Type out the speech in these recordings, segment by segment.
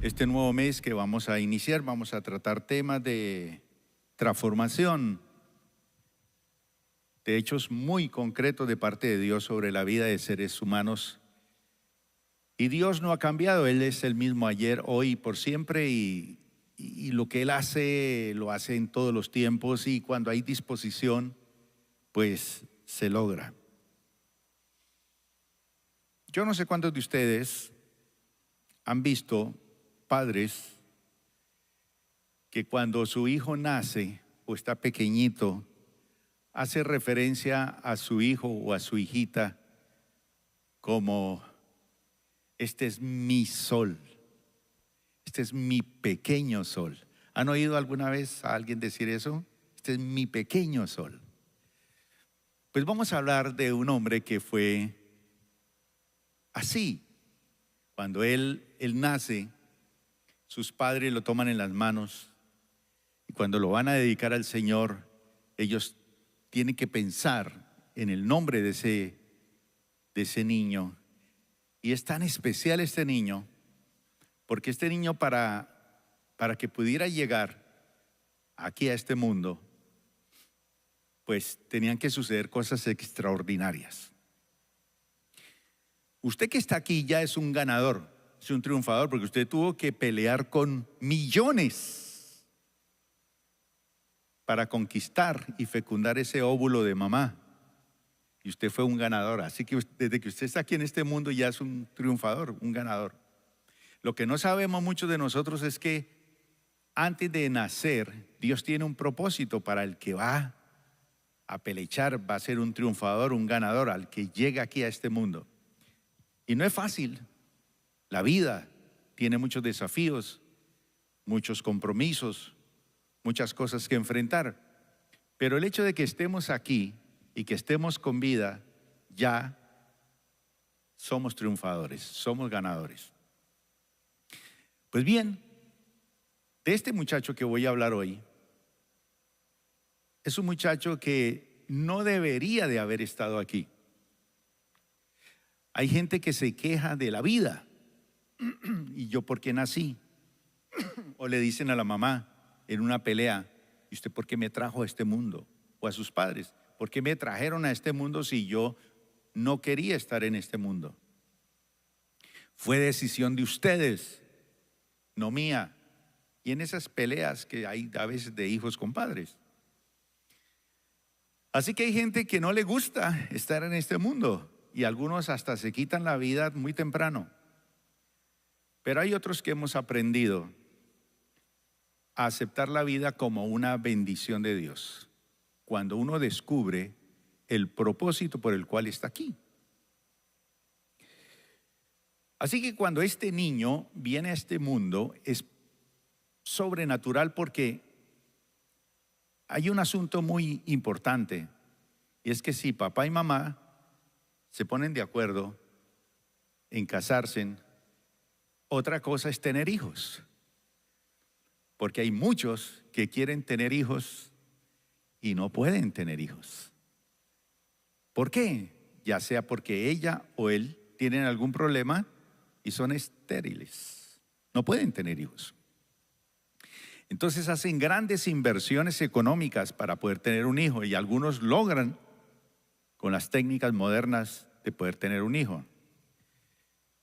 este nuevo mes que vamos a iniciar, vamos a tratar temas de transformación, de hechos muy concretos de parte de Dios sobre la vida de seres humanos. Y Dios no ha cambiado, Él es el mismo ayer, hoy y por siempre, y lo que Él hace, lo hace en todos los tiempos, y cuando hay disposición, pues se logra. Yo no sé cuántos de ustedes han visto padres que cuando su hijo nace o está pequeñito, hace referencia a su hijo o a su hijita como: este es mi sol, este es mi pequeño sol. ¿Han oído alguna vez a alguien decir eso? Este es mi pequeño sol. Pues vamos a hablar de un hombre que fue así. Cuando él nace, sus padres lo toman en las manos, y cuando lo van a dedicar al Señor, ellos tienen que pensar en el nombre de ese niño. Y es tan especial este niño, porque este niño para que pudiera llegar aquí a este mundo, pues tenían que suceder cosas extraordinarias. Usted que está aquí ya es un ganador, es un triunfador, porque usted tuvo que pelear con millones para conquistar y fecundar ese óvulo de mamá. Y usted fue un ganador. Así que desde que usted está aquí en este mundo ya es un triunfador, un ganador. Lo que no sabemos muchos de nosotros es que antes de nacer, Dios tiene un propósito para el que va a pelechar, va a ser un triunfador, un ganador, al que llega aquí a este mundo. Y no es fácil. La vida tiene muchos desafíos, muchos compromisos, muchas cosas que enfrentar. Pero el hecho de que estemos aquí y que estemos con vida, ya somos triunfadores, somos ganadores. Pues bien, de este muchacho que voy a hablar hoy, es un muchacho que no debería de haber estado aquí. Hay gente que se queja de la vida. ¿Y yo por qué nací? O le dicen a la mamá en una pelea: ¿y usted por qué me trajo a este mundo? O a sus padres: ¿por qué me trajeron a este mundo si yo no quería estar en este mundo? Fue decisión de ustedes, no mía. Y en esas peleas que hay a veces de hijos con padres. Así que hay gente que no le gusta estar en este mundo, y algunos hasta se quitan la vida muy temprano. Pero hay otros que hemos aprendido a aceptar la vida como una bendición de Dios, cuando uno descubre el propósito por el cual está aquí. Así que cuando este niño viene a este mundo es sobrenatural, porque hay un asunto muy importante, y es que si papá y mamá se ponen de acuerdo en casarse, otra cosa es tener hijos. Porque hay muchos que quieren tener hijos y no pueden tener hijos. ¿Por qué? Ya sea porque ella o él tienen algún problema y son estériles. No pueden tener hijos. Entonces hacen grandes inversiones económicas para poder tener un hijo, y algunos logran con las técnicas modernas de poder tener un hijo.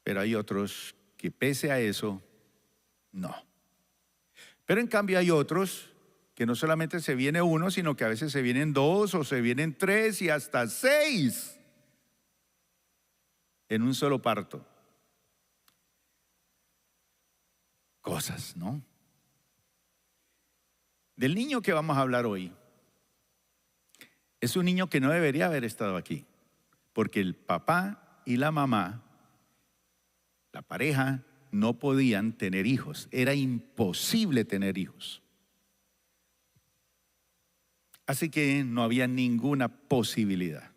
Pero hay otros que pese a eso, no. Pero en cambio hay otros que no solamente se viene uno, sino que a veces se vienen dos o se vienen tres y hasta 6 en un solo parto. Cosas, ¿no? Del niño que vamos a hablar hoy, es un niño que no debería haber estado aquí, porque el papá y la mamá, la pareja, no podían tener hijos. Era imposible tener hijos. Así que no había ninguna posibilidad.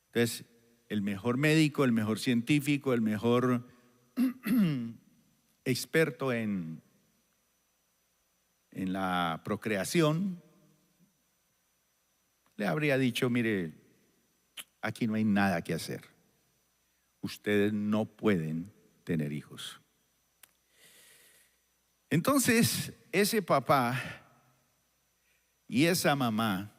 Entonces, el mejor médico, el mejor científico, el mejor experto en la procreación, le habría dicho: mire, aquí no hay nada que hacer. Ustedes no pueden tener hijos. Entonces, ese papá y esa mamá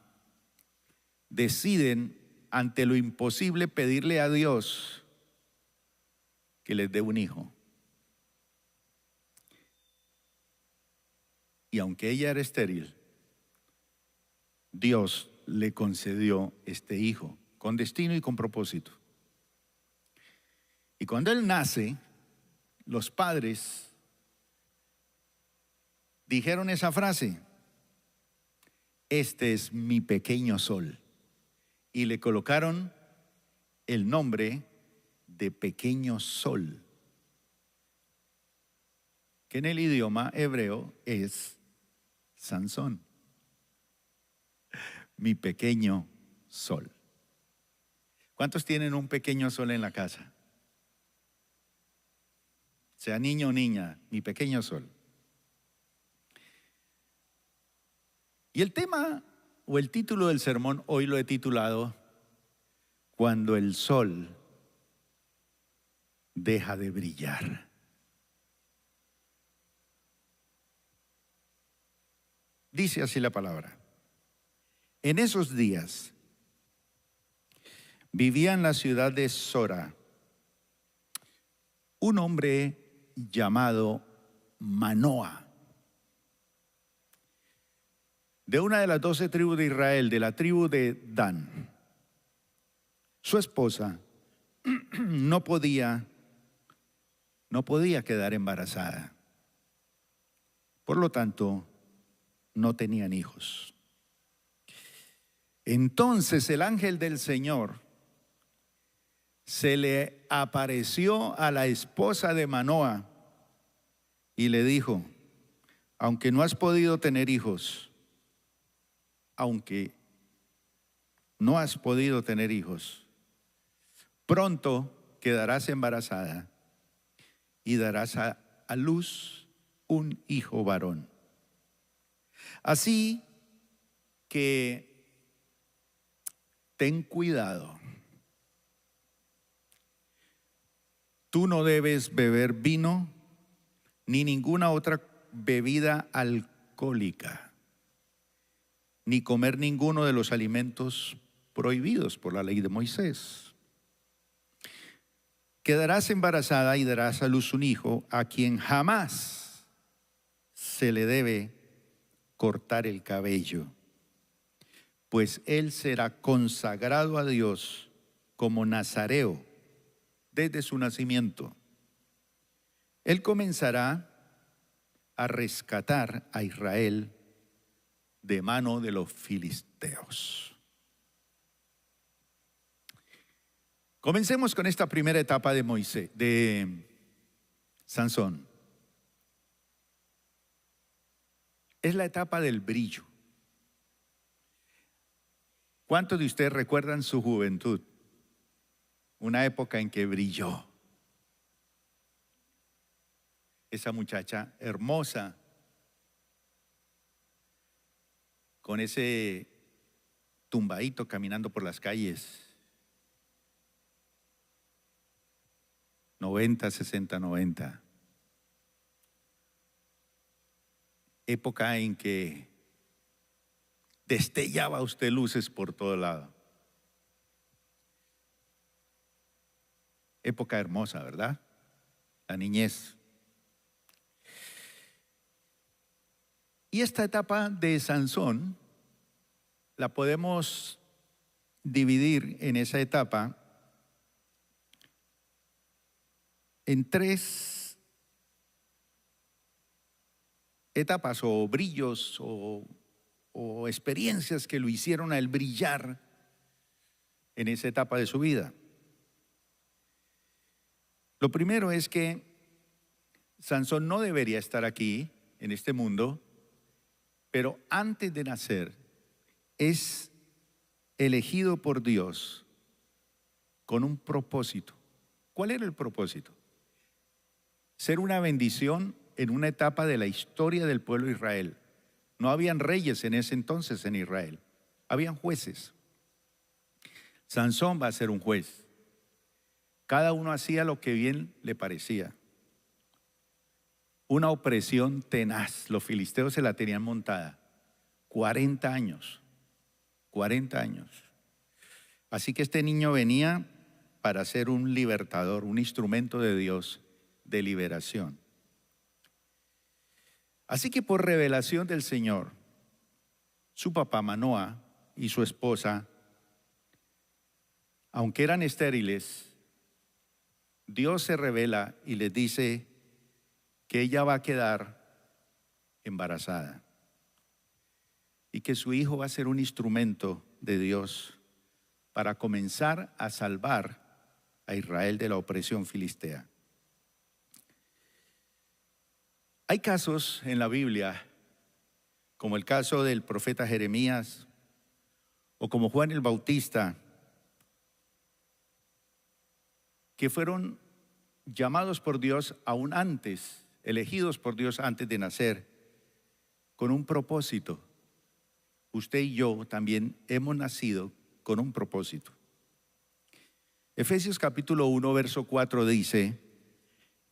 deciden, ante lo imposible, pedirle a Dios que les dé un hijo. Y aunque ella era estéril, Dios le concedió este hijo con destino y con propósito. Y cuando él nace, los padres dijeron esa frase: este es mi pequeño sol. Y le colocaron el nombre de pequeño sol, que en el idioma hebreo es Sansón. Mi pequeño sol. ¿Cuántos tienen un pequeño sol en la casa? Sea niño o niña, mi pequeño sol. Y el tema o el título del sermón hoy lo he titulado: Cuando el sol deja de brillar. Dice así la palabra: en esos días vivía en la ciudad de Sora un hombre llamado Manoa, de una de las 12 tribus de Israel, de la tribu de Dan. Su esposa no podía quedar embarazada. Por lo tanto, no tenían hijos. Entonces el ángel del Señor se le apareció a la esposa de Manoa y le dijo: aunque no has podido tener hijos, pronto quedarás embarazada y darás a luz un hijo varón. Así que ten cuidado. Tú no debes beber vino ni ninguna otra bebida alcohólica, ni comer ninguno de los alimentos prohibidos por la ley de Moisés. Quedarás embarazada y darás a luz un hijo a quien jamás se le debe cortar el cabello, pues él será consagrado a Dios como nazareo desde su nacimiento. Él comenzará a rescatar a Israel de mano de los filisteos. Comencemos con esta primera etapa de Sansón. Es la etapa del brillo. ¿Cuántos de ustedes recuerdan su juventud? Una época en que brilló. Esa muchacha hermosa, con ese tumbadito caminando por las calles. 90, 60, 90. Época en que destellaba usted luces por todo lado. Época hermosa, ¿verdad? La niñez. Y esta etapa de Sansón la podemos dividir en esa etapa en 3 etapas o brillos o experiencias que lo hicieron a él brillar en esa etapa de su vida. Lo primero es que Sansón no debería estar aquí en este mundo, pero antes de nacer es elegido por Dios con un propósito. ¿Cuál era el propósito? Ser una bendición en una etapa de la historia del pueblo de Israel. No habían reyes en ese entonces en Israel, habían jueces. Sansón va a ser un juez. Cada uno hacía lo que bien le parecía. una opresión tenaz. Los filisteos se la tenían montada. 40 años. 40 años. Así que este niño venía para ser un libertador, un instrumento de Dios de liberación. Así que por revelación del Señor, su papá Manoah y su esposa, aunque eran estériles, Dios se revela y les dice que ella va a quedar embarazada y que su hijo va a ser un instrumento de Dios para comenzar a salvar a Israel de la opresión filistea. Hay casos en la Biblia, como el caso del profeta Jeremías o como Juan el Bautista, que fueron llamados por Dios aún antes, elegidos por Dios antes de nacer, con un propósito. Usted y yo también hemos nacido con un propósito. Efesios capítulo 1, verso 4 dice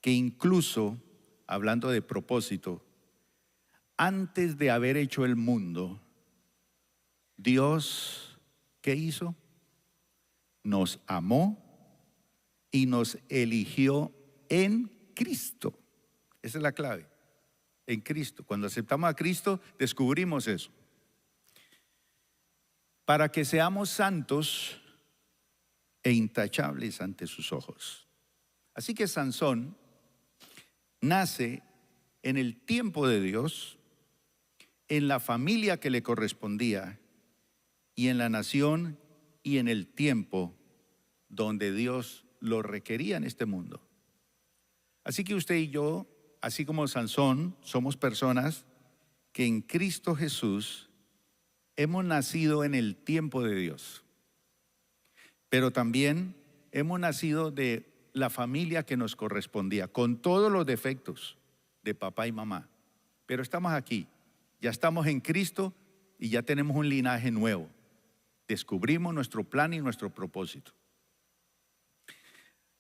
que incluso, hablando de propósito, antes de haber hecho el mundo, Dios, ¿qué hizo? Nos amó y nos eligió en Cristo. Esa es la clave, en Cristo. Cuando aceptamos a Cristo, descubrimos eso. Para que seamos santos e intachables ante sus ojos. Así que Sansón nace en el tiempo de Dios, en la familia que le correspondía y en la nación y en el tiempo donde Dios lo requería en este mundo. Así que usted y yo, así como Sansón, somos personas que en Cristo Jesús hemos nacido en el tiempo de Dios, pero también hemos nacido de la familia que nos correspondía, con todos los defectos de papá y mamá. Pero estamos aquí, ya estamos en Cristo y ya tenemos un linaje nuevo. Descubrimos nuestro plan y nuestro propósito.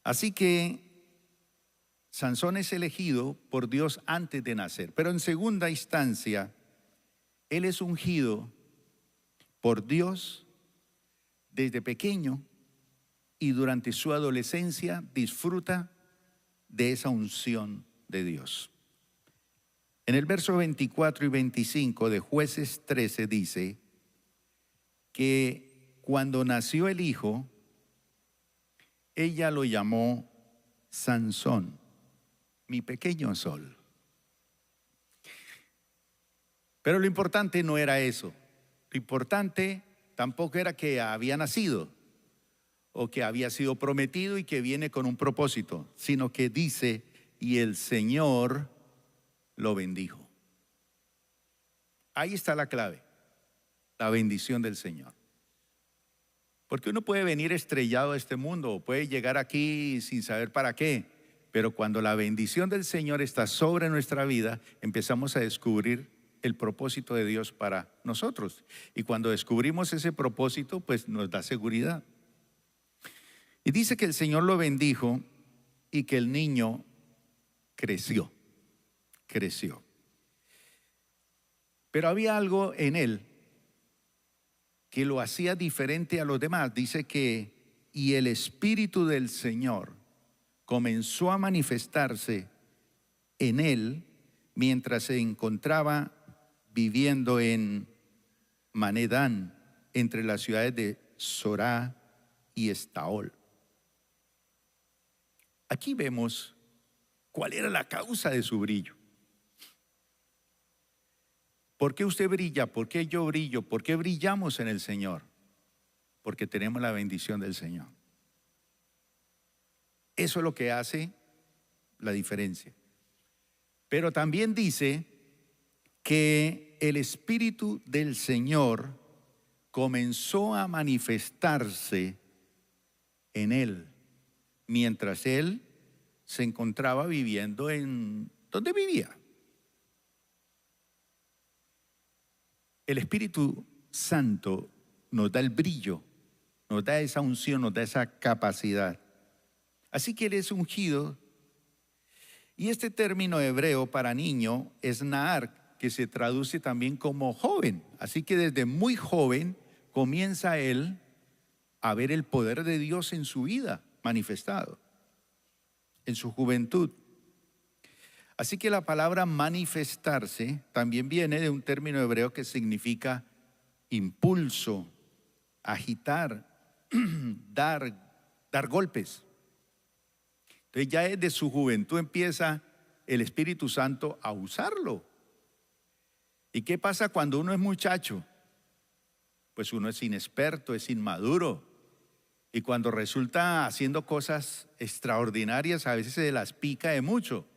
Así que Sansón es elegido por Dios antes de nacer, pero en segunda instancia, él es ungido por Dios desde pequeño y durante su adolescencia disfruta de esa unción de Dios. En el verso 24 y 25 de Jueces 13 dice que cuando nació el hijo, ella lo llamó Sansón, mi pequeño sol. Pero lo importante no era eso. Lo importante tampoco era que había nacido o que había sido prometido y que viene con un propósito, sino que dice, y el Señor lo bendijo. Ahí está la clave, la bendición del Señor. Porque uno puede venir estrellado a este mundo, puede llegar aquí sin saber para qué, pero cuando la bendición del Señor está sobre nuestra vida, empezamos a descubrir el propósito de Dios para nosotros. Y cuando descubrimos ese propósito, pues nos da seguridad. Y dice que el Señor lo bendijo y que el niño creció. Pero había algo en él que lo hacía diferente a los demás. Dice que, y el Espíritu del Señor comenzó a manifestarse en él mientras se encontraba viviendo en Manedán, entre las ciudades de Sorá y Estaol. Aquí vemos cuál era la causa de su brillo. ¿Por qué usted brilla? ¿Por qué yo brillo? ¿Por qué brillamos en el Señor? Porque tenemos la bendición del Señor. Eso es lo que hace la diferencia. Pero también dice que el Espíritu del Señor comenzó a manifestarse en él, mientras él se encontraba viviendo en donde vivía. El Espíritu Santo nos da el brillo, nos da esa unción, nos da esa capacidad. Así que él es ungido Y este término hebreo para niño es Nahar, que se traduce también como joven. Así que desde muy joven comienza él a ver el poder de Dios en su vida manifestado, en su juventud. Así que la palabra manifestarse también viene de un término hebreo que significa impulso, agitar, dar golpes. Entonces ya desde su juventud empieza el Espíritu Santo a usarlo. ¿Y qué pasa cuando uno es muchacho? Pues uno es inexperto, es inmaduro. Y cuando resulta haciendo cosas extraordinarias, a veces se las pica de mucho.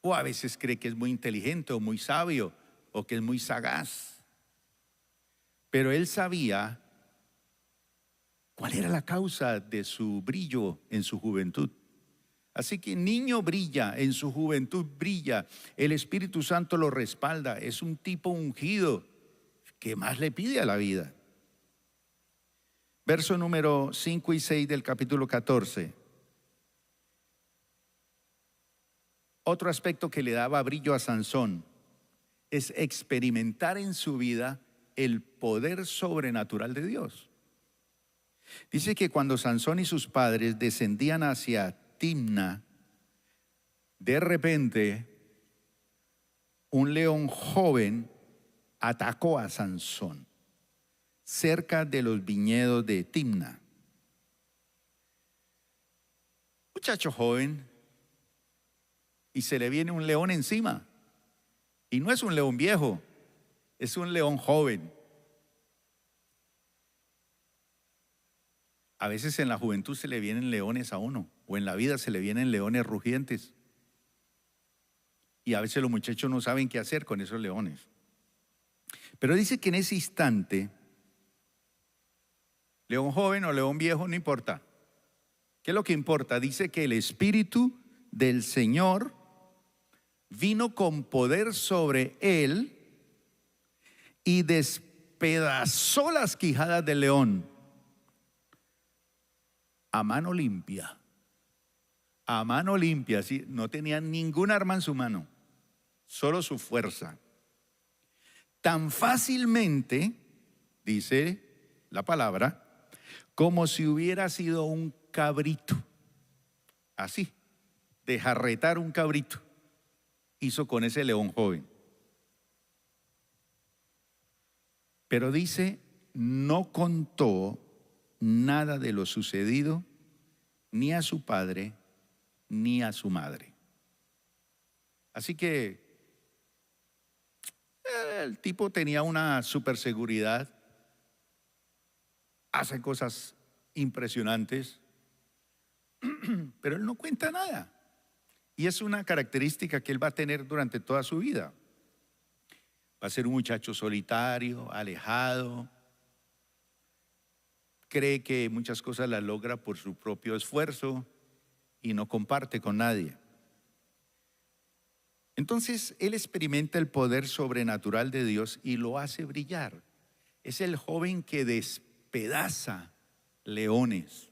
O a veces cree que es muy inteligente o muy sabio o que es muy sagaz. Pero él sabía cuál era la causa de su brillo en su juventud. Así que niño brilla, en su juventud brilla, el Espíritu Santo lo respalda, es un tipo ungido. ¿Qué más le pide a la vida? Verso número 5 y 6 del capítulo 14. Otro aspecto que le daba brillo a Sansón es experimentar en su vida el poder sobrenatural de Dios. Dice que cuando Sansón y sus padres descendían hacia Timna, de repente un león joven atacó a Sansón cerca de los viñedos de Timna. Muchacho joven, y se le viene un león encima. Y no es un león viejo, es un león joven. A veces en la juventud se le vienen leones a uno, o en la vida se le vienen leones rugientes. Y a veces los muchachos no saben qué hacer con esos leones. Pero dice que en ese instante, león joven o león viejo, no importa. ¿Qué es lo que importa? Dice que el Espíritu del Señor vino con poder sobre él y despedazó las quijadas del león a mano limpia. A mano limpia, ¿sí? No tenía ningún arma en su mano, solo su fuerza. Tan fácilmente, dice la palabra, como si hubiera sido un cabrito. Así, de jarretar un cabrito, hizo con ese león joven. Pero dice, no contó nada de lo sucedido ni a su padre ni a su madre. Así que el tipo tenía una superseguridad, hace cosas impresionantes, pero él no cuenta nada. Y es una característica que él va a tener durante toda su vida. Va a ser un muchacho solitario, alejado. Cree que muchas cosas las logra por su propio esfuerzo y no comparte con nadie. Entonces él experimenta el poder sobrenatural de Dios y lo hace brillar. Es el joven que despedaza leones.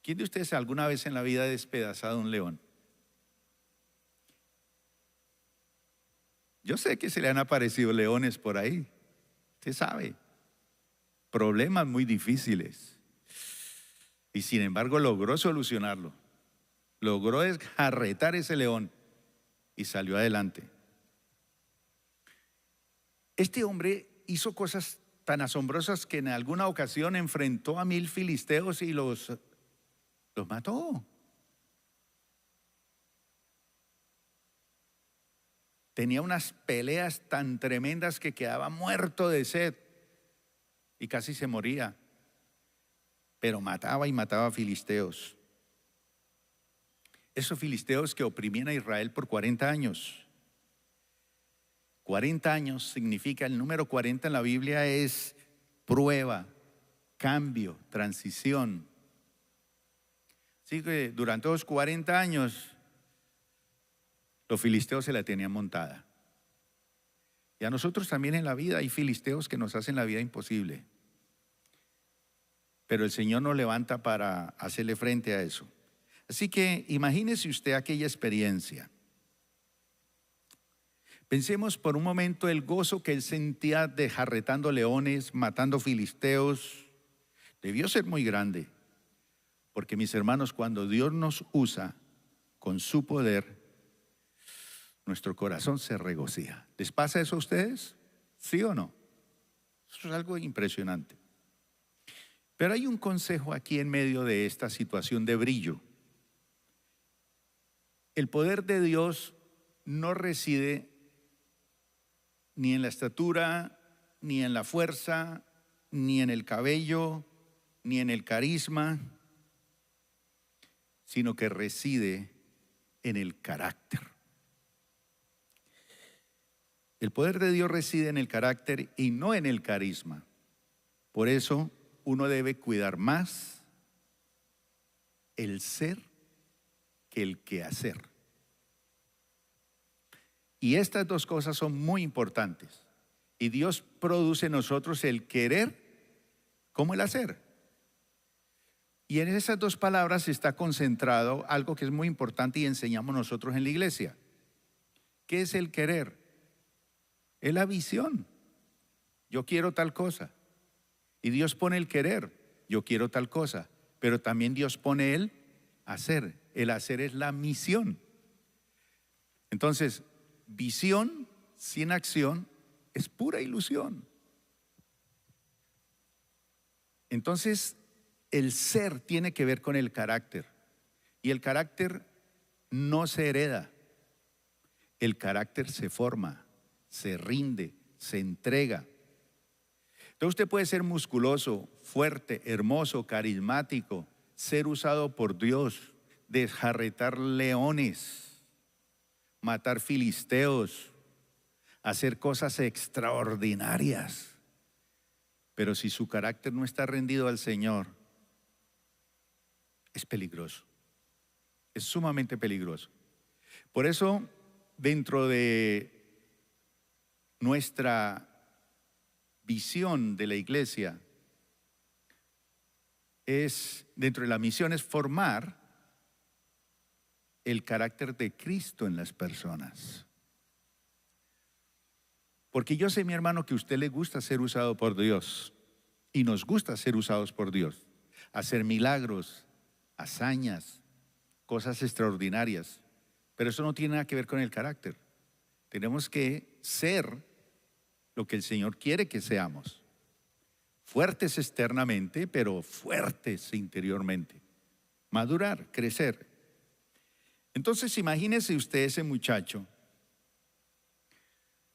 ¿Quién de ustedes alguna vez en la vida ha despedazado un león? Yo sé que se le han aparecido leones por ahí, usted sabe, problemas muy difíciles. Y sin embargo logró solucionarlo, logró desjarretar ese león y salió adelante. Este hombre hizo cosas tan asombrosas que en alguna ocasión enfrentó a 1000 filisteos y los mató. Tenía unas peleas tan tremendas que quedaba muerto de sed y casi se moría. Pero mataba y mataba a filisteos. Esos filisteos que oprimían a Israel por 40 años. 40 años significa, el número 40 en la Biblia es prueba, cambio, transición. Así que durante los 40 años los filisteos se la tenían montada. Y a nosotros también en la vida hay filisteos que nos hacen la vida imposible. Pero el Señor nos levanta para hacerle frente a eso. Así que imagínese usted aquella experiencia. Pensemos por un momento el gozo que él sentía desjarretando leones, matando filisteos. Debió ser muy grande, porque mis hermanos, cuando Dios nos usa con su poder, nuestro corazón se regocija. ¿Les pasa eso a ustedes? ¿Sí o no? Eso es algo impresionante. Pero hay un consejo aquí en medio de esta situación de brillo. El poder de Dios no reside ni en la estatura, ni en la fuerza, ni en el cabello, ni en el carisma, sino que reside en el carácter. El poder de Dios reside en el carácter y no en el carisma. Por eso uno debe cuidar más el ser que el quehacer. Y estas dos cosas son muy importantes. Y Dios produce en nosotros el querer como el hacer. Y en esas dos palabras está concentrado algo que es muy importante y enseñamos nosotros en la iglesia. ¿Qué es el querer? Es la visión. Yo quiero tal cosa. Y Dios pone el querer. Yo quiero tal cosa. Pero también Dios pone el hacer. El hacer es la misión. Entonces, visión sin acción es pura ilusión. Entonces, el ser tiene que ver con el carácter. Y el carácter no se hereda. El carácter se forma, se rinde, se entrega. Entonces usted puede ser musculoso, fuerte, hermoso, carismático, ser usado por Dios, desjarretar leones, matar filisteos, hacer cosas extraordinarias. Pero si su carácter no está rendido al Señor, es peligroso. Es sumamente peligroso. Por eso, dentro de nuestra visión de la iglesia, dentro de la misión es formar el carácter de Cristo en las personas. Porque yo sé, mi hermano, que a usted le gusta ser usado por Dios y nos gusta ser usados por Dios, hacer milagros, hazañas, cosas extraordinarias, pero eso no tiene nada que ver con el carácter. Tenemos que ser lo que el Señor quiere que seamos, fuertes externamente, pero fuertes interiormente, madurar, crecer. Entonces imagínese usted ese muchacho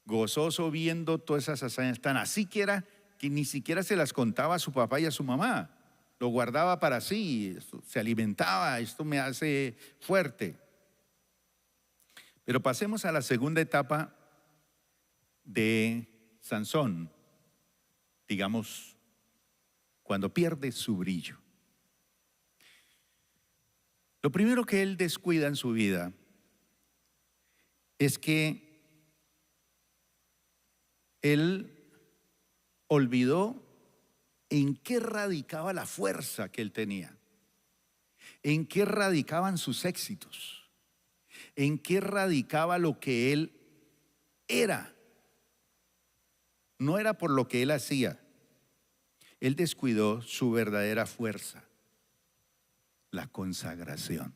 gozoso viendo todas esas hazañas tan así que ni siquiera se las contaba a su papá y a su mamá, lo guardaba para sí, se alimentaba. Esto me hace fuerte. Pero pasemos a la segunda etapa de Sansón, digamos, cuando pierde su brillo. Lo primero que él descuida en su vida es que él olvidó en qué radicaba la fuerza que él tenía, en qué radicaban sus éxitos, en qué radicaba lo que él era. No era por lo que él hacía. Él descuidó su verdadera fuerza, la consagración.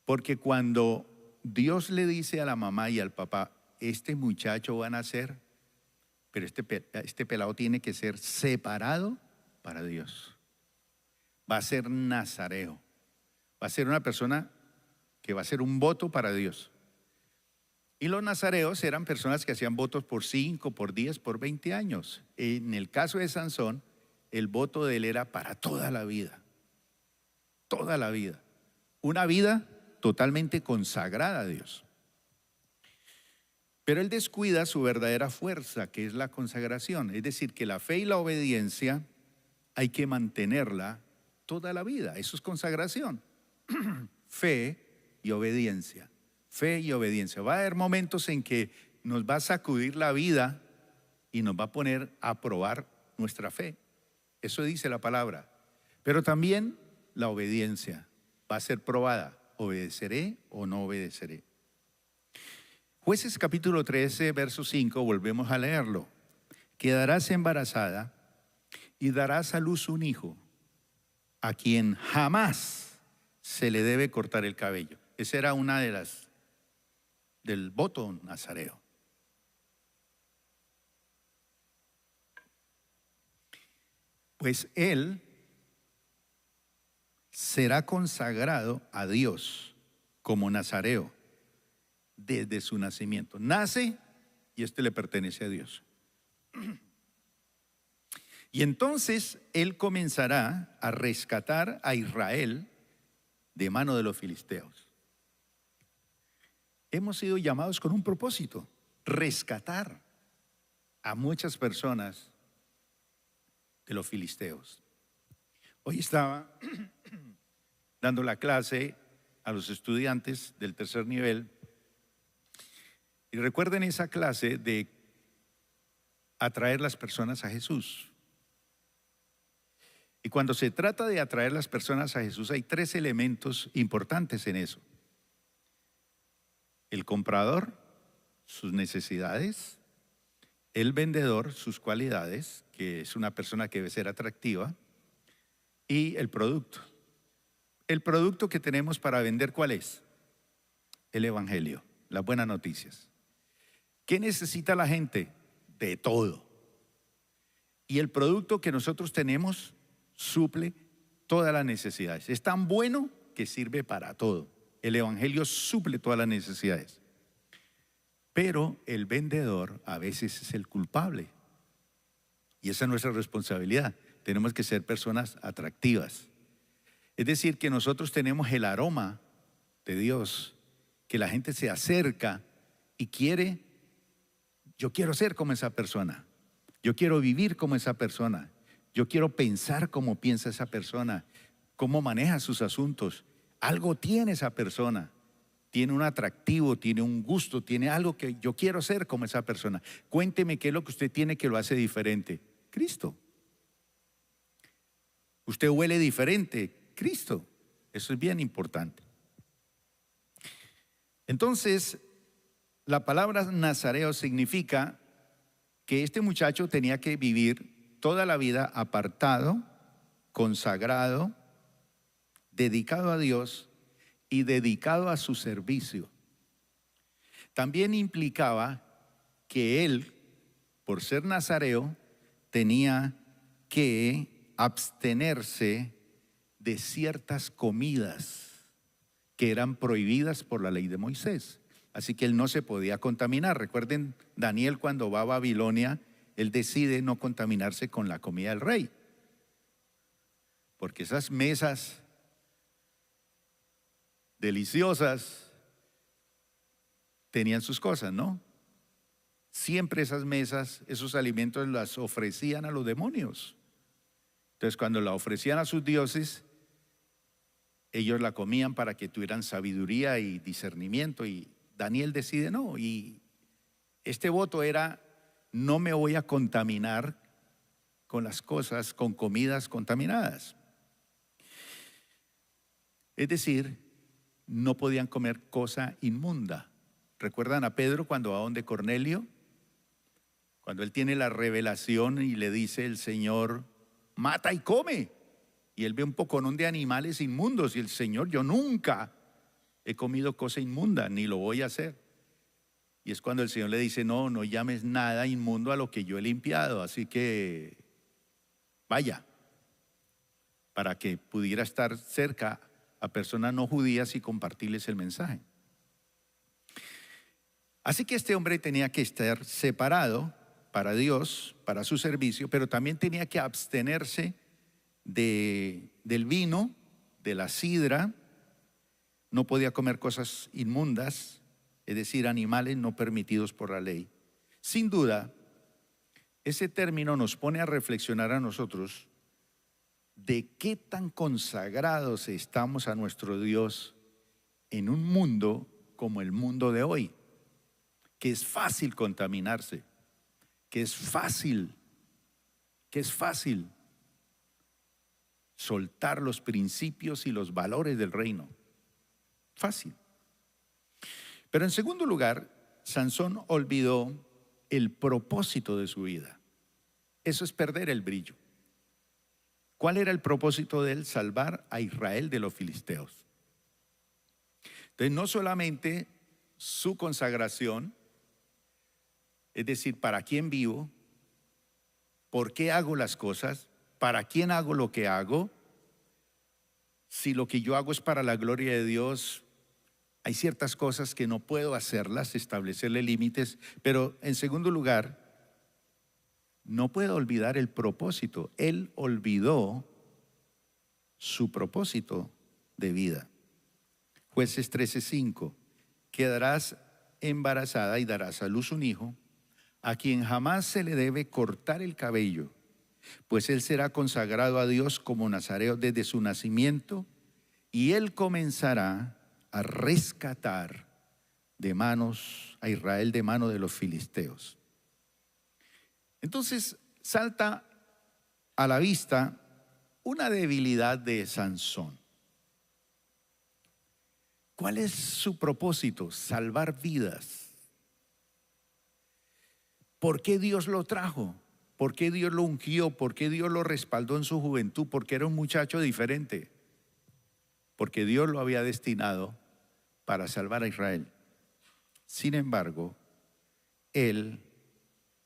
Porque cuando Dios le dice a la mamá y al papá, este muchacho va a nacer, pero este pelado tiene que ser separado para Dios. Va a ser nazareo. Va a ser una persona que va a hacer un voto para Dios. Y los nazareos eran personas que hacían votos por 5, por 10, por 20 años. En el caso de Sansón, el voto de él era para toda la vida. Toda la vida. Una vida totalmente consagrada a Dios. Pero él descuida su verdadera fuerza, que es la consagración. Es decir, que la fe y la obediencia hay que mantenerla toda la vida. Eso es consagración. Fe y obediencia. Fe y obediencia. Va a haber momentos en que nos va a sacudir la vida y nos va a poner a probar nuestra fe. Eso dice la palabra. Pero también la obediencia. Va a ser probada. ¿Obedeceré o no obedeceré? Jueces capítulo 13, verso 5, volvemos a leerlo. Quedarás embarazada y darás a luz un hijo, a quien jamás se le debe cortar el cabello. Esa era una de las del voto nazareo. Pues él será consagrado a Dios como nazareo desde su nacimiento. Nace y este le pertenece a Dios. Y entonces él comenzará a rescatar a Israel de mano de los filisteos. Hemos sido llamados con un propósito: rescatar a muchas personas de los filisteos. Hoy estaba dando la clase a los estudiantes del tercer nivel y recuerden esa clase de atraer las personas a Jesús. Y cuando se trata de atraer las personas a Jesús, hay 3 elementos importantes en eso: el comprador, sus necesidades; el vendedor, sus cualidades, que es una persona que debe ser atractiva; y el producto. El producto que tenemos para vender, ¿cuál es? El evangelio, las buenas noticias. ¿Qué necesita la gente? De todo. Y el producto que nosotros tenemos suple todas las necesidades. Es tan bueno que sirve para todo. El evangelio suple todas las necesidades. Pero el vendedor a veces es el culpable. Y esa es nuestra responsabilidad. Tenemos que ser personas atractivas. Es decir, que nosotros tenemos el aroma de Dios, que la gente se acerca y quiere, yo quiero ser como esa persona, yo quiero vivir como esa persona, yo quiero pensar como piensa esa persona, cómo maneja sus asuntos. Algo tiene esa persona, tiene un atractivo, tiene un gusto, tiene algo que yo quiero ser como esa persona. Cuénteme qué es lo que usted tiene que lo hace diferente. Cristo. Usted huele diferente. Cristo. Eso es bien importante. Entonces, la palabra nazareo significa que este muchacho tenía que vivir toda la vida apartado, consagrado, dedicado a Dios y dedicado a su servicio. También implicaba que él, por ser nazareo, tenía que abstenerse de ciertas comidas que eran prohibidas por la ley de Moisés. Así que él no se podía contaminar. Recuerden, Daniel cuando va a Babilonia, él decide no contaminarse con la comida del rey. Porque esas mesas deliciosas tenían sus cosas, ¿no? Siempre esas mesas, esos alimentos las ofrecían a los demonios. Entonces, cuando la ofrecían a sus dioses, ellos la comían para que tuvieran sabiduría y discernimiento, y Daniel decide no. Y este voto era: no me voy a contaminar con las cosas, con comidas contaminadas. Es decir, no podían comer cosa inmunda. ¿Recuerdan a Pedro cuando va donde Cornelio? Cuando él tiene la revelación y le dice el Señor: mata y come. Y él ve un poconón de animales inmundos y el Señor: yo nunca he comido cosa inmunda, ni lo voy a hacer. Y es cuando el Señor le dice: no, no llames nada inmundo a lo que yo he limpiado, así que vaya, para que pudiera estar cerca a personas no judías y compartirles el mensaje. Así que este hombre tenía que estar separado para Dios, para su servicio, pero también tenía que abstenerse del vino, de la sidra. No podía comer cosas inmundas, es decir, animales no permitidos por la ley. Sin duda, ese término nos pone a reflexionar a nosotros de qué tan consagrados estamos a nuestro Dios en un mundo como el mundo de hoy, que es fácil contaminarse, que es fácil soltar los principios y los valores del reino. Fácil. Pero en segundo lugar, Sansón olvidó el propósito de su vida. Eso es perder el brillo. ¿Cuál era el propósito de él? Salvar a Israel de los filisteos. Entonces, no solamente su consagración, es decir, ¿para quién vivo? ¿Por qué hago las cosas? ¿Para quién hago lo que hago? Si lo que yo hago es para la gloria de Dios, hay ciertas cosas que no puedo hacerlas, establecerle límites, pero en segundo lugar, no puedo olvidar el propósito. Él olvidó su propósito de vida. Jueces 13:5, quedarás embarazada y darás a luz un hijo, a quien jamás se le debe cortar el cabello, pues él será consagrado a Dios como nazareo desde su nacimiento, y él comenzará a rescatar de manos a Israel de mano de los filisteos. Entonces salta a la vista una debilidad de Sansón. ¿Cuál es su propósito? Salvar vidas. ¿Por qué Dios lo trajo? ¿Por qué Dios lo ungió? ¿Por qué Dios lo respaldó en su juventud? Porque era un muchacho diferente. Porque Dios lo había destinado para salvar a Israel. Sin embargo, él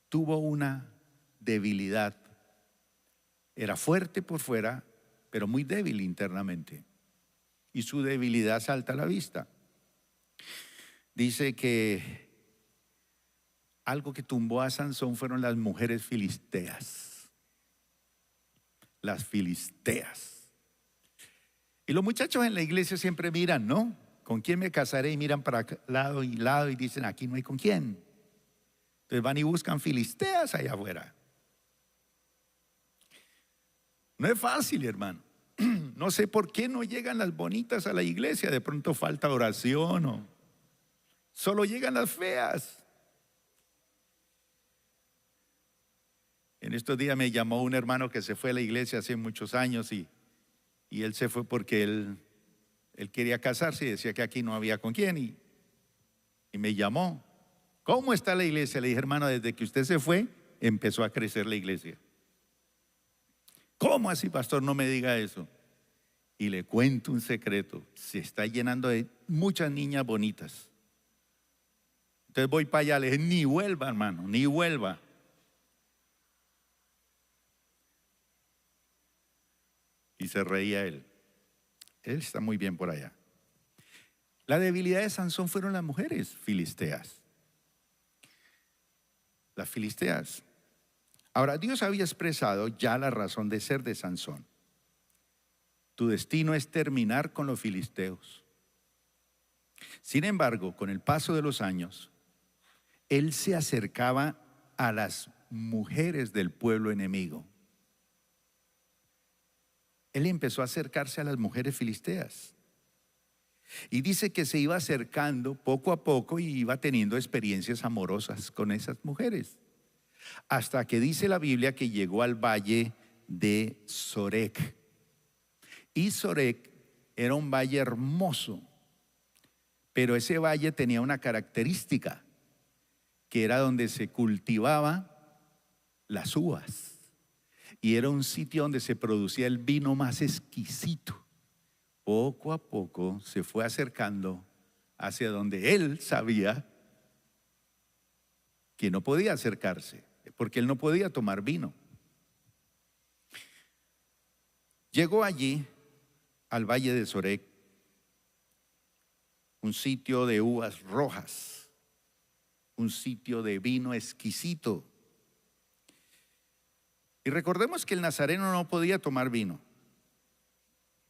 tuvo una debilidad. Era fuerte por fuera, pero muy débil internamente. Y su debilidad salta a la vista. Dice que algo que tumbó a Sansón fueron las mujeres filisteas. Las filisteas. Y los muchachos en la iglesia siempre miran, ¿no? ¿Con quién me casaré? Y miran para lado y dicen, aquí no hay con quién. Entonces van y buscan filisteas allá afuera. No es fácil, hermano. No sé por qué no llegan las bonitas a la iglesia. De pronto falta oración o solo llegan las feas. En estos días me llamó un hermano que se fue a la iglesia hace muchos años y él se fue porque él quería casarse y decía que aquí no había con quién y me llamó. ¿Cómo está la iglesia? Le dije, hermano, desde que usted se fue empezó a crecer la iglesia. ¿Cómo así, pastor? No me diga eso. Y le cuento un secreto. Se está llenando de muchas niñas bonitas. Entonces voy para allá, le dije, ni vuelva, hermano, ni vuelva. Y se reía él. Él está muy bien por allá. La debilidad de Sansón fueron las mujeres filisteas. Las filisteas. Ahora, Dios había expresado ya la razón de ser de Sansón. Tu destino es terminar con los filisteos. Sin embargo, con el paso de los años, él se acercaba a las mujeres del pueblo enemigo. Él empezó a acercarse a las mujeres filisteas. Y dice que se iba acercando poco a poco y iba teniendo experiencias amorosas con esas mujeres. Hasta que dice la Biblia que llegó al valle de Sorek. Y Sorek era un valle hermoso, pero ese valle tenía una característica, que era donde se cultivaban las uvas. Y era un sitio donde se producía el vino más exquisito. Poco a poco se fue acercando hacia donde él sabía que no podía acercarse, porque él no podía tomar vino. Llegó allí al valle de Sorek, un sitio de uvas rojas, un sitio de vino exquisito. Y recordemos que el nazareno no podía tomar vino.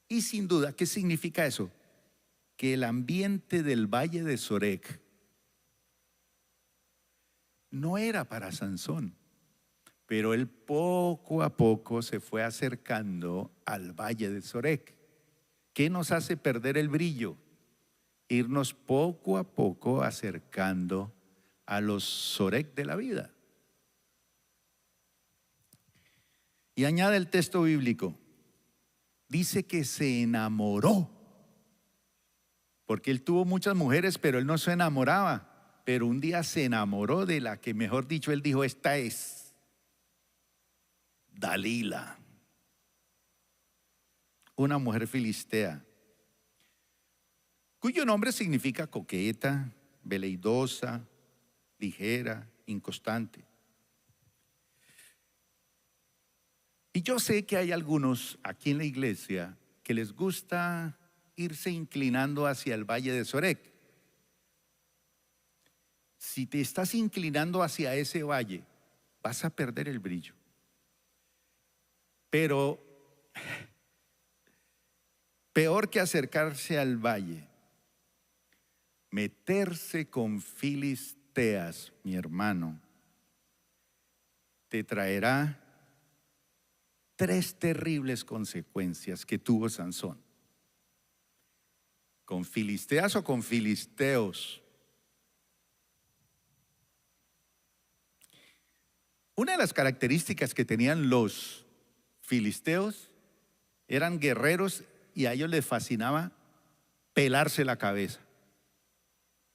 Y sin duda, ¿qué significa eso? Que el ambiente del valle de Sorek no era para Sansón, pero él poco a poco se fue acercando al valle de Sorek. ¿Qué nos hace perder el brillo? Irnos poco a poco acercando a los Sorek de la vida. Y añade el texto bíblico, dice que se enamoró, porque él tuvo muchas mujeres, pero él no se enamoraba. Pero un día se enamoró de la que, mejor dicho, él dijo: esta es Dalila, una mujer filistea, cuyo nombre significa coqueta, veleidosa, ligera, inconstante. Y yo sé que hay algunos aquí en la iglesia que les gusta irse inclinando hacia el valle de Sorek. Si te estás inclinando hacia ese valle, vas a perder el brillo. Pero peor que acercarse al valle, meterse con filisteas, mi hermano, te traerá 3 terribles consecuencias que tuvo Sansón. ¿Con filisteas o con filisteos? Una de las características que tenían los filisteos eran guerreros, y a ellos les fascinaba pelarse la cabeza.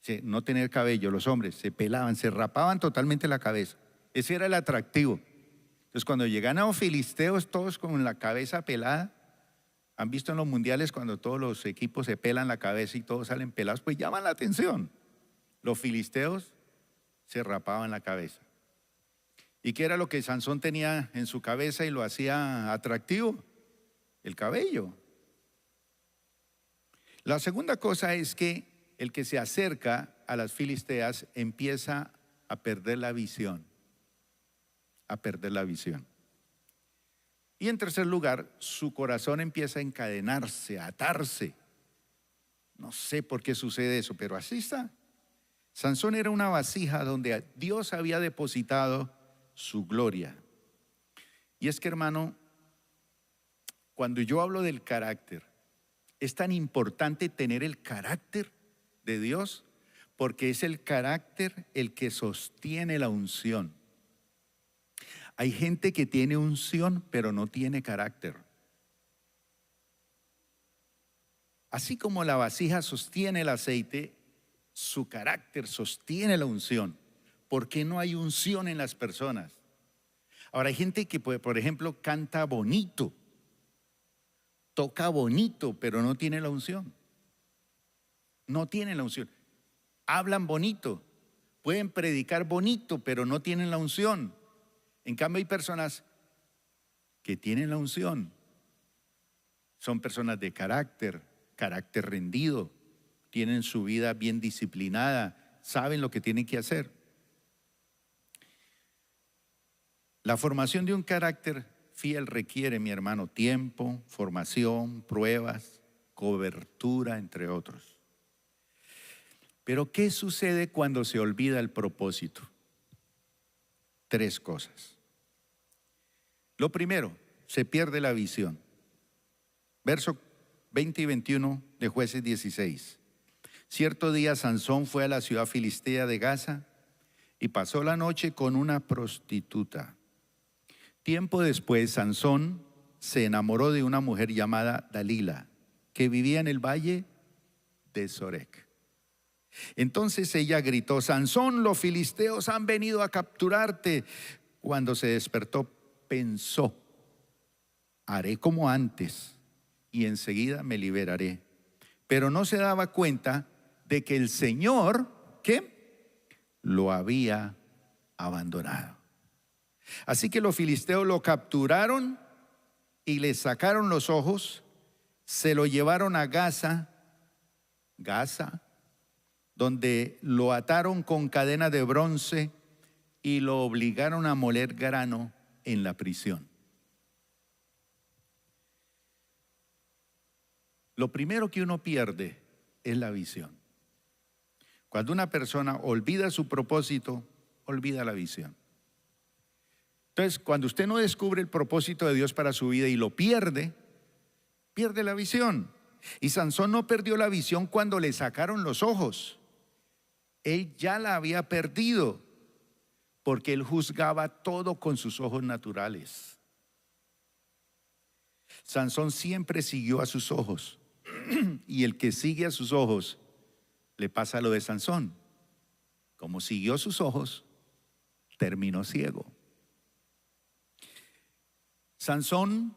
Sí, no tener cabello, los hombres se pelaban, se rapaban totalmente la cabeza. Ese era el atractivo. Entonces, cuando llegan a los filisteos todos con la cabeza pelada, han visto en los mundiales cuando todos los equipos se pelan la cabeza y todos salen pelados, pues llaman la atención. Los filisteos se rapaban la cabeza. ¿Y qué era lo que Sansón tenía en su cabeza y lo hacía atractivo? El cabello. La segunda cosa es que el que se acerca a las filisteas empieza a perder la visión. A perder la visión. Y en tercer lugar, su corazón empieza a encadenarse, a atarse. No sé por qué sucede eso, pero así está. Sansón era una vasija donde Dios había depositado su gloria. Y es que, hermano, cuando yo hablo del carácter, es tan importante tener el carácter de Dios, porque es el carácter el que sostiene la unción. Hay gente que tiene unción, pero no tiene carácter. Así como la vasija sostiene el aceite, su carácter sostiene la unción. ¿Por qué no hay unción en las personas? Ahora, hay gente que, por ejemplo, canta bonito, toca bonito, pero no tiene la unción. No tienen la unción. Hablan bonito, pueden predicar bonito, pero no tienen la unción. En cambio, hay personas que tienen la unción. Son personas de carácter rendido, tienen su vida bien disciplinada, saben lo que tienen que hacer. La formación de un carácter fiel requiere, mi hermano, tiempo, formación, pruebas, cobertura, entre otros. Pero ¿qué sucede cuando se olvida el propósito? 3 cosas. Lo primero, se pierde la visión. Verso 20 y 21 de Jueces 16. Cierto día Sansón fue a la ciudad filistea de Gaza y pasó la noche con una prostituta. Tiempo después, Sansón se enamoró de una mujer llamada Dalila, que vivía en el valle de Sorek. Entonces ella gritó: Sansón, los filisteos han venido a capturarte. Cuando se despertó, pensó: haré como antes y enseguida me liberaré. Pero no se daba cuenta de que el Señor, ¿qué?, lo había abandonado. Así que los filisteos lo capturaron y le sacaron los ojos, se lo llevaron a Gaza, donde lo ataron con cadena de bronce y lo obligaron a moler grano en la prisión. Lo primero que uno pierde es la visión. Cuando una persona olvida su propósito, olvida la visión. Entonces, cuando usted no descubre el propósito de Dios para su vida y lo pierde, pierde la visión. Y Sansón no perdió la visión cuando le sacaron los ojos. Él ya la había perdido, porque él juzgaba todo con sus ojos naturales. Sansón siempre siguió a sus ojos. Y el que sigue a sus ojos, le pasa lo de Sansón. Como siguió sus ojos, terminó ciego. Sansón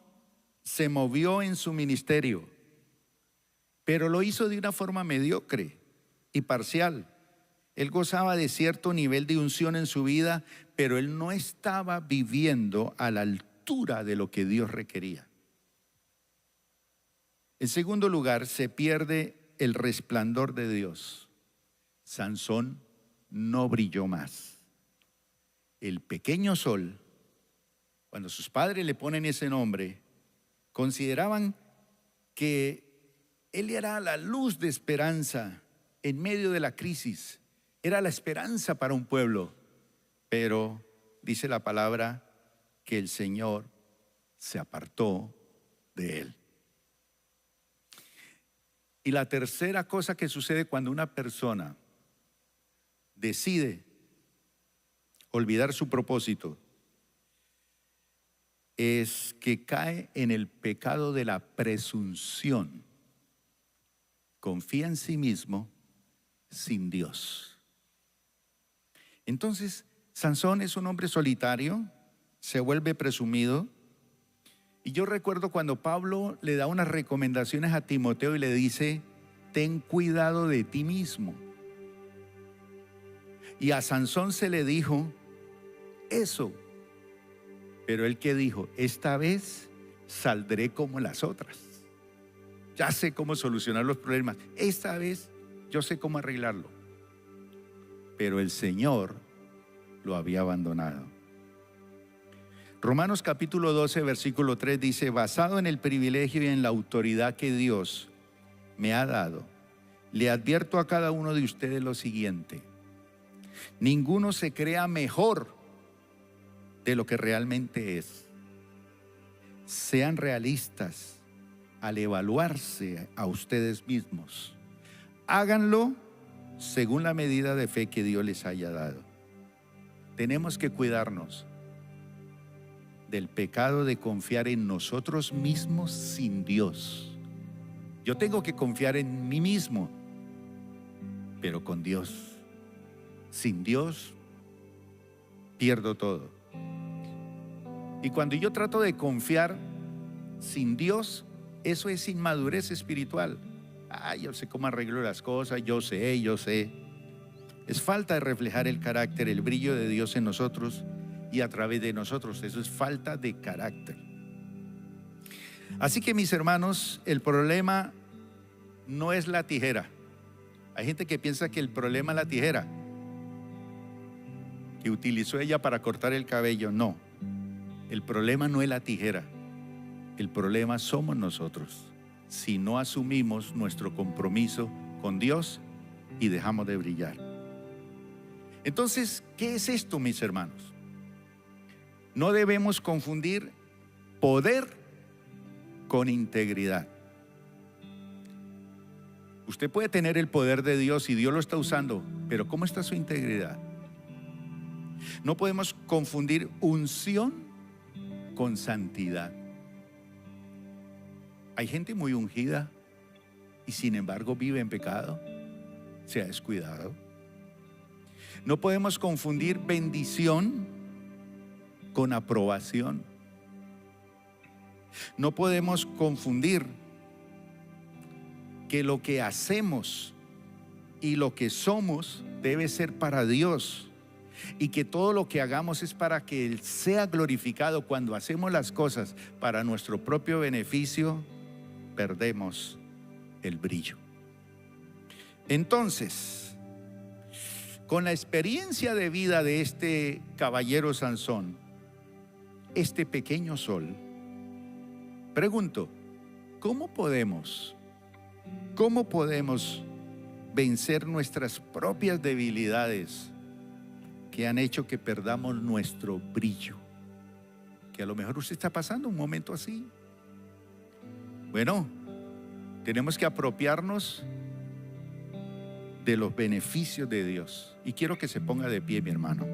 se movió en su ministerio, pero lo hizo de una forma mediocre y parcial. Él gozaba de cierto nivel de unción en su vida, pero él no estaba viviendo a la altura de lo que Dios requería. En segundo lugar, se pierde el resplandor de Dios. Sansón no brilló más. El pequeño sol, cuando sus padres le ponen ese nombre, consideraban que él era la luz de esperanza en medio de la crisis. Era la esperanza para un pueblo. Pero dice la palabra que el Señor se apartó de él. Y la tercera cosa que sucede cuando una persona decide olvidar su propósito es que cae en el pecado de la presunción. Confía en sí mismo sin Dios. Entonces, Sansón es un hombre solitario, se vuelve presumido. Y yo recuerdo cuando Pablo le da unas recomendaciones a Timoteo y le dice: ten cuidado de ti mismo. Y a Sansón se le dijo eso. Pero él, ¿qué dijo? Esta vez saldré como las otras. Ya sé cómo solucionar los problemas. Esta vez yo sé cómo arreglarlo. Pero el Señor lo había abandonado. Romanos capítulo 12, versículo 3 dice: basado en el privilegio y en la autoridad que Dios me ha dado, le advierto a cada uno de ustedes lo siguiente: ninguno se crea mejor de lo que realmente es. Sean realistas al evaluarse a ustedes mismos. Háganlo según la medida de fe que Dios les haya dado. Tenemos que cuidarnos del pecado de confiar en nosotros mismos sin Dios. Yo tengo que confiar en mí mismo, pero con Dios. Sin Dios pierdo todo. Y cuando yo trato de confiar sin Dios, eso es inmadurez espiritual. Yo sé cómo arreglo las cosas, yo sé. Es falta de reflejar el carácter, el brillo de Dios en nosotros y a través de nosotros. Eso es falta de carácter. Así que, mis hermanos, el problema no es la tijera. Hay gente que piensa que el problema es la tijera que utilizó ella para cortar el cabello. No, el problema no es la tijera. El problema somos nosotros, si no asumimos nuestro compromiso con Dios y dejamos de brillar. Entonces, ¿qué es esto, mis hermanos? No debemos confundir poder con integridad. Usted puede tener el poder de Dios y Dios lo está usando, pero ¿cómo está su integridad? No podemos confundir unción con santidad. Hay gente muy ungida y sin embargo vive en pecado, se ha descuidado. No podemos confundir bendición con aprobación. No podemos confundir que lo que hacemos y lo que somos debe ser para Dios, y que todo lo que hagamos es para que Él sea glorificado. Cuando hacemos las cosas para nuestro propio beneficio, perdemos el brillo. Entonces, con la experiencia de vida de este caballero Sansón, este pequeño sol, pregunto, ¿cómo podemos vencer nuestras propias debilidades que han hecho que perdamos nuestro brillo? Que a lo mejor usted está pasando un momento así. Bueno, tenemos que apropiarnos de los beneficios de Dios. Y quiero que se ponga de pie, mi hermano.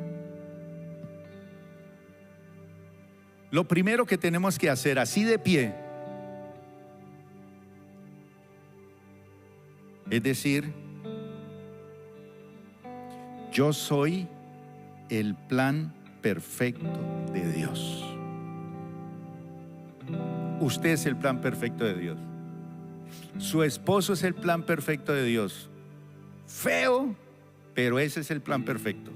Lo primero que tenemos que hacer, así de pie, Es decir, yo soy el plan perfecto de Dios. Usted es el plan perfecto de Dios. Su esposo es el plan perfecto de Dios. Feo, pero ese es el plan perfecto.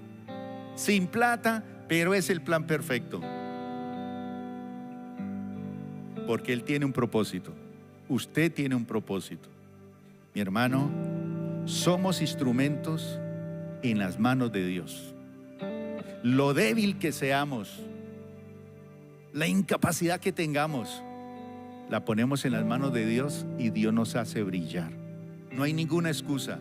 Sin plata, pero es el plan perfecto. Porque Él tiene un propósito. Usted tiene un propósito. Mi hermano, somos instrumentos en las manos de Dios. Lo débil que seamos, la incapacidad que tengamos, la ponemos en las manos de Dios y Dios nos hace brillar. No hay ninguna excusa.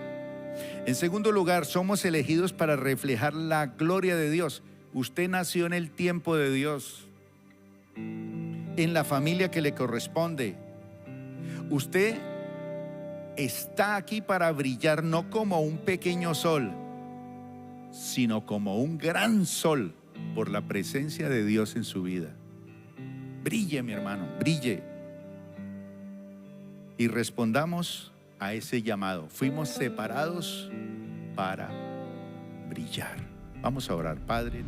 En segundo lugar, somos elegidos para reflejar la gloria de Dios. Usted nació en el tiempo de Dios, en la familia que le corresponde. Usted está aquí para brillar no como un pequeño sol, sino como un gran sol por la presencia de Dios en su vida. Brille, mi hermano, brille. Y respondamos a ese llamado. Fuimos separados para brillar. Vamos a orar, Padre.